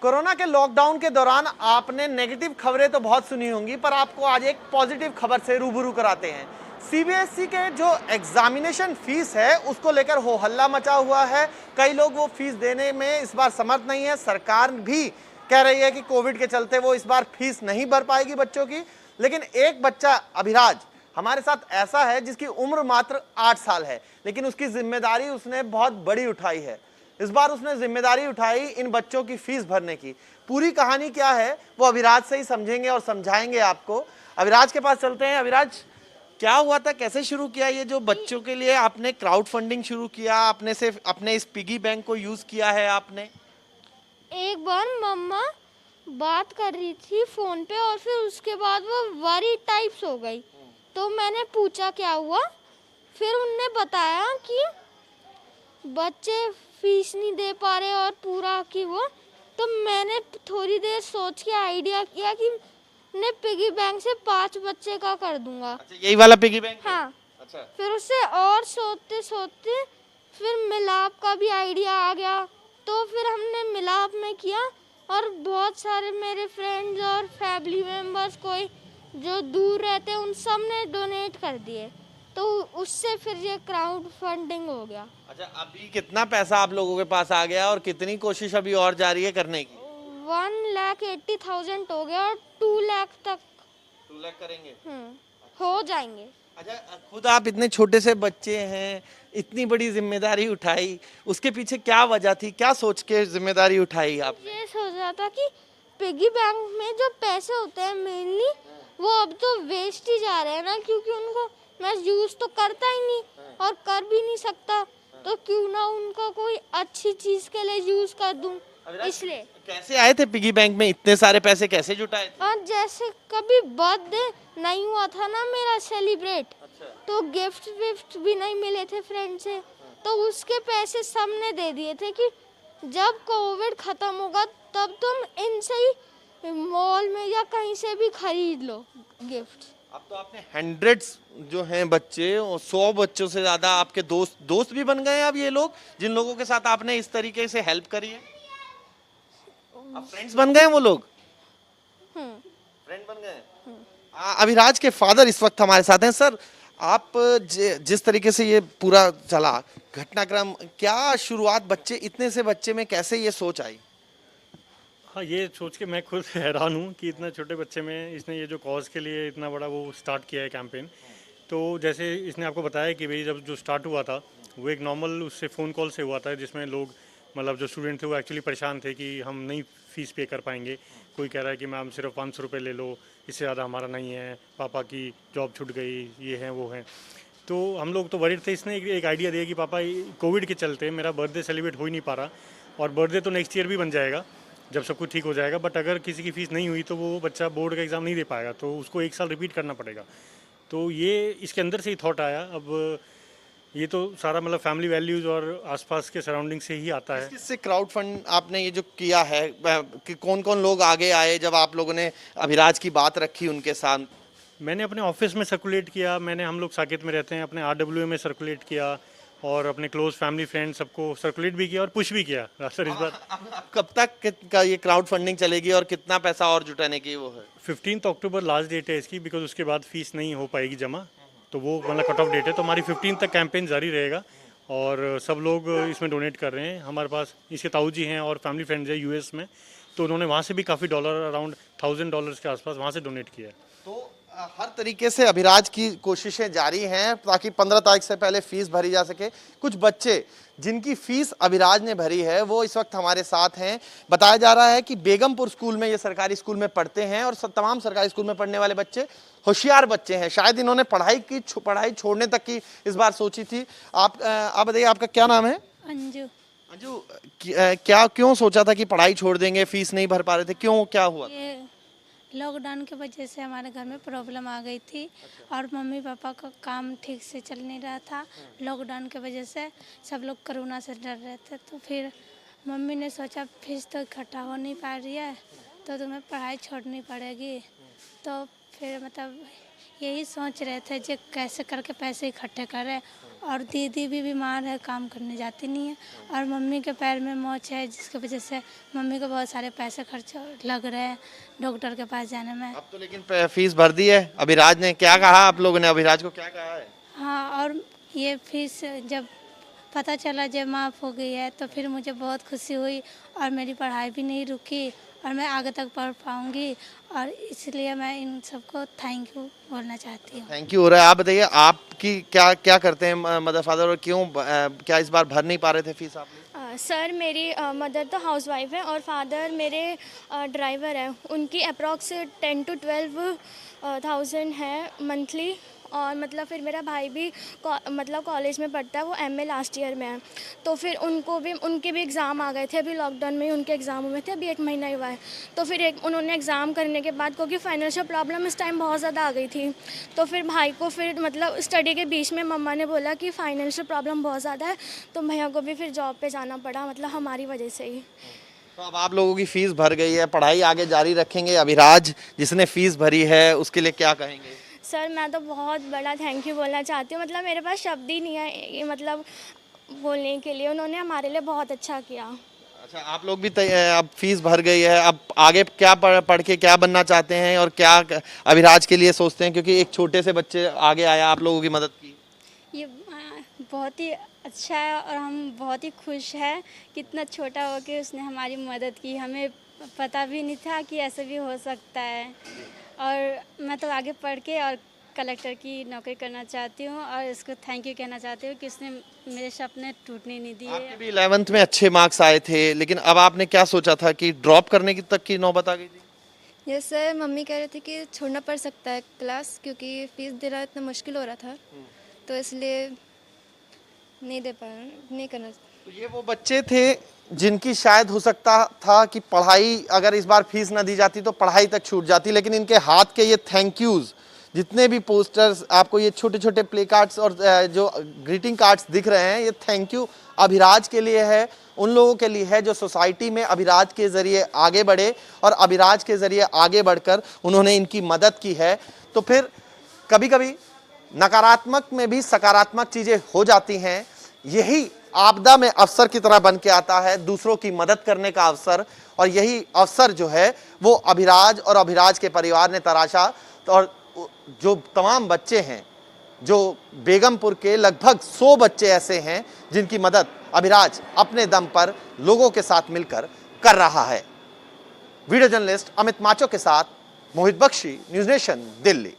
Corona के lockdown के दौरान आपने नेगेटिव खबरें तो बहुत सुनी होंगी, पर आपको आज एक पॉजिटिव खबर से रूबरू कराते हैं। सीबीएसई के जो एग्जामिनेशन फीस है उसको लेकर हो हल्ला मचा हुआ है। कई लोग वो फीस देने में इस बार समर्थ नहीं है। सरकार भी कह रही है कि कोविड के चलते वो इस बार फीस नहीं भर पाएगी बच्चों की। लेकिन एक बच्चा अभिराज हमारे साथ ऐसा है जिसकी उम्र मात्र 8 साल है, लेकिन उसकी जिम्मेदारी उसने बहुत बड़ी उठाई है। इस बार उसने जिम्मेदारी उठाई इन बच्चों की फीस भरने की। पूरी कहानी क्या है वो अभिराज से ही समझेंगे और समझाएंगे आपको। अभिराज के पास चलते हैं। अभिराज, क्या हुआ था, कैसे शुरू किया ये जो बच्चों के लिए आपने क्राउड फंडिंग शुरू किया? अपने इस पिगी बैंक को यूज किया है आपने? एक बार मम्मा बात कर रही थी फोन पे और फिर उसके बाद वो वरी टाइप्स हो गई, तो मैंने पूछा क्या हुआ। फिर उनने बताया कि बच्चे फीस नहीं दे पा रहे और पूरा की वो। तो मैंने थोड़ी देर सोच के आइडिया किया कि मैं पिगी बैंक से 5 बच्चे का कर दूंगा। अच्छा, यही वाला पिगी बैंक? हाँ। अच्छा। फिर उससे और सोचते सोचते फिर मिलाप का भी आइडिया आ गया, तो फिर हमने मिलाप में किया और बहुत सारे मेरे फ्रेंड्स और फैमिली मेम्बर्स कोई जो दूर रहते हैं उन सब ने डोनेट कर दिए, तो उससे फिर ये क्राउड फंडिंग हो गया। अच्छा, अभी कितना पैसा आप लोगों के पास आ गया और कितनी कोशिश अभी और जारी है करने की? 1,80,000 हो गया और 2 लाख तक 2 लाख करेंगे? हो जाएंगे। अच्छा, खुद आप इतने छोटे से बच्चे हैं, इतनी बड़ी जिम्मेदारी उठाई, उसके पीछे क्या वजह थी? क्या सोच के जिम्मेदारी उठाई आप? ये सोचा था कि पिगी बैंक में जो पैसे होते हैं मेनली वो अब तो वेस्ट ही जा रहे हैं ना, क्योंकि उनको मैं यूज तो करता ही नहीं और कर भी नहीं सकता, तो क्यों ना उनका कोई अच्छी चीज के लिए यूज कर दूं। इसलिए कैसे आए थे पिगी बैंक में? इतने सारे पैसे कैसे जुटाए थे? और जैसे कभी बर्थडे नहीं हुआ था ना मेरा सेलिब्रेट, अच्छा। तो गिफ्ट भी नहीं मिले थे फ्रेंड से, तो उसके पैसे सबने दे दिए थे कि जब कोविड खत्म होगा तब तुम इनसे ही मॉल में या कहीं से भी खरीद लो गिफ्ट। अब तो आपने हंड्रेड्स जो हैं बच्चे, 100 बच्चों से ज्यादा आपके दोस्त भी बन गए हैं अब ये लोग, जिन लोगों के साथ आपने इस तरीके से हेल्प करी है। अब फ्रेंड्स बन गए हैं वो लोग। फ्रेंड बन गए हैं। अभिराज के फादर इस वक्त हमारे साथ हैं। सर, आप जिस तरीके से ये पूरा चला घटनाक्रम, क्या शुरुआत बच्चे, इतने से बच्चे में कैसे ये सोच आई? हाँ, ये सोच के मैं खुद हैरान हूँ कि इतना छोटे बच्चे में इसने ये जो कॉज के लिए इतना बड़ा वो स्टार्ट किया है कैंपेन। तो जैसे इसने आपको बताया कि भाई जब जो स्टार्ट हुआ था वो एक नॉर्मल उससे फ़ोन कॉल से हुआ था, जिसमें लोग मतलब जो स्टूडेंट थे वो एक्चुअली परेशान थे कि हम नहीं फ़ीस पे कर पाएंगे। कोई कह रहा है कि मैम सिर्फ 500 रुपये ले लो, इससे ज़्यादा हमारा नहीं है, पापा की जॉब छूट गई, ये है वो है। तो हम लोग तो वरीड थे। इसने एक आइडिया दिया कि पापा कोविड के चलते मेरा बर्थडे सेलिब्रेट हो ही नहीं पा रहा, और बर्थडे तो नेक्स्ट ईयर भी बन जाएगा जब सब कुछ ठीक हो जाएगा, बट अगर किसी की फ़ीस नहीं हुई तो वो बच्चा बोर्ड का एग्ज़ाम नहीं दे पाएगा, तो उसको 1 साल रिपीट करना पड़ेगा। तो ये इसके अंदर से ही थॉट आया। अब ये तो सारा मतलब फैमिली वैल्यूज़ और आसपास के सराउंडिंग से ही आता है। किससे क्राउड फंड आपने ये जो किया है, कि कौन कौन लोग आगे आए जब आप लोगों ने अभिराज की बात रखी उनके साथ? मैंने अपने ऑफिस में सर्कुलेट किया, मैंने हम लोग साकेत में रहते हैं, अपने RWA में सर्कुलेट किया और अपने क्लोज फैमिली फ्रेंड सबको सर्कुलेट भी किया और पुश भी किया। सर, इस बार अब कब तक का ये क्राउड फंडिंग चलेगी और कितना पैसा और जुटाने की वो है? 15 अक्टूबर लास्ट डेट है इसकी, बिकॉज उसके बाद फीस नहीं हो पाएगी जमा, तो वो मतलब कट ऑफ डेट है। तो हमारी 15 तक कैंपेन जारी रहेगा और सब लोग इसमें डोनेट कर रहे हैं। हमारे पास इसके ताऊ जी हैं और फैमिली फ्रेंड्स हैं US में, तो उन्होंने वहाँ से भी काफ़ी डॉलर, अराउंड $1000 के आसपास वहाँ से डोनेट किया है। तो हर तरीके से अभिराज की कोशिशें जारी हैं ताकि 15 तारीख से पहले फीस भरी जा सके। कुछ बच्चे जिनकी फीस अभिराज ने भरी है वो इस वक्त हमारे साथ हैं। बताया जा रहा है कि बेगमपुर स्कूल में, ये सरकारी स्कूल में पढ़ते हैं और तमाम सरकारी स्कूल में पढ़ने वाले बच्चे होशियार बच्चे हैं। शायद इन्होंने पढ़ाई छोड़ने तक की इस बार सोची थी। आप बताइए, आपका क्या नाम है? अंजू। अंजू, क्या क्यों सोचा था कि पढ़ाई छोड़ देंगे, फीस नहीं भर पा रहे थे, क्यों, क्या हुआ? ये लॉकडाउन की वजह से हमारे घर में प्रॉब्लम आ गई थी और मम्मी पापा का काम ठीक से चल नहीं रहा था। लॉकडाउन की वजह से सब लोग कोरोना से डर रहे थे, तो फिर मम्मी ने सोचा फीस तो इकट्ठा हो नहीं पा रही है तो तुम्हें पढ़ाई छोड़नी पड़ेगी। तो फिर मतलब यही सोच रहे थे जो कैसे करके पैसे इकट्ठे करें और दीदी भी बीमार है, काम करने जाती नहीं है। और मम्मी के पैर में मोच है, जिसकी वजह से मम्मी को बहुत सारे पैसे खर्च लग रहे हैं डॉक्टर के पास जाने में। अब तो लेकिन फीस भर दी है। अभिराज ने क्या कहा, आप लोगों ने अभिराज को क्या कहा है? हाँ, और ये फीस जब पता चला जब माफ़ हो गई है तो फिर मुझे बहुत खुशी हुई और मेरी पढ़ाई भी नहीं रुकी और मैं आगे तक पढ़ पाऊँगी, और इसलिए मैं इन सबको थैंक यू बोलना चाहती हूँ। थैंक यू हो रहा है। आप बताइए, आपकी क्या क्या करते हैं मदर फादर, और क्यों क्या इस बार भर नहीं पा रहे थे फीस आप लोग? सर मेरी मदर तो हाउसवाइफ है और फादर मेरे ड्राइवर हैं। उनकी अप्रॉक्स 10 to 12,000 है मंथली। और मतलब फिर मेरा भाई भी मतलब कॉलेज में पढ़ता है, वो MA लास्ट ईयर में है। तो फिर उनके भी एग्ज़ाम आ गए थे, अभी लॉकडाउन में ही उनके एग्ज़ाम हुए थे, अभी 1 महीना ही हुआ है। तो फिर उन्होंने एग्ज़ाम करने के बाद, क्योंकि फाइनेंशियल प्रॉब्लम इस टाइम बहुत ज़्यादा आ गई थी, तो फिर भाई को फिर मतलब स्टडी के बीच में मम्मा ने बोला कि फ़ाइनेंशियल प्रॉब्लम बहुत ज़्यादा है, तो भैया को भी फिर जॉब पे जाना पड़ा, मतलब हमारी वजह से ही। तो अब आप लोगों की फीस भर गई है, पढ़ाई आगे जारी रखेंगे। अभिराज जिसने फीस भरी है उसके लिए क्या कहेंगे? सर मैं तो बहुत बड़ा थैंक यू बोलना चाहती हूँ, मतलब मेरे पास शब्द ही नहीं है ये मतलब बोलने के लिए। उन्होंने हमारे लिए बहुत अच्छा किया। अच्छा, आप लोग भी अब फीस भर गई है, अब आगे क्या पढ़ के क्या बनना चाहते हैं और क्या अभिराज के लिए सोचते हैं, क्योंकि एक छोटे से बच्चे आगे आया, आप लोगों की मदद की? ये बहुत ही अच्छा है और हम बहुत ही खुश हैं कि इतना छोटा हो के उसने हमारी मदद की। हमें पता भी नहीं था कि ऐसा भी हो सकता है, और मैं तो आगे पढ़ के और कलेक्टर की नौकरी करना चाहती हूँ और इसको थैंक यू कहना चाहती हूँ कि उसने मेरे सपने टूटने नहीं दिए। आपके भी 11th में अच्छे मार्क्स आए थे, लेकिन अब आपने क्या सोचा था कि ड्रॉप करने की तक की नौबत आ गई थी? यस सर, मम्मी कह रहे थे कि छोड़ना पड़ सकता है क्लास, क्योंकि फीस देना इतना मुश्किल हो रहा था, तो इसलिए नहीं करना। तो ये वो बच्चे थे जिनकी शायद हो सकता था कि पढ़ाई अगर इस बार फीस ना दी जाती तो पढ़ाई तक छूट जाती, लेकिन इनके हाथ के ये थैंक यूज़, जितने भी पोस्टर्स आपको ये छोटे छोटे प्ले कार्ड्स और जो ग्रीटिंग कार्ड्स दिख रहे हैं, ये थैंक यू अभिराज के लिए है, उन लोगों के लिए है जो सोसाइटी में अभिराज के ज़रिए आगे बढ़े और अभिराज के ज़रिए आगे बढ़कर उन्होंने इनकी मदद की है। तो फिर कभी कभी नकारात्मक में भी सकारात्मक चीज़ें हो जाती हैं। यही आपदा में अवसर की तरह बन के आता है, दूसरों की मदद करने का अवसर, और यही अवसर जो है वो अभिराज और अभिराज के परिवार ने तराशा। और जो तमाम बच्चे हैं, जो बेगमपुर के लगभग 100 बच्चे ऐसे हैं जिनकी मदद अभिराज अपने दम पर लोगों के साथ मिलकर कर रहा है। वीडियो जर्नलिस्ट अमित माचो के साथ मोहित बख्शी, न्यूज़ नेशन, दिल्ली।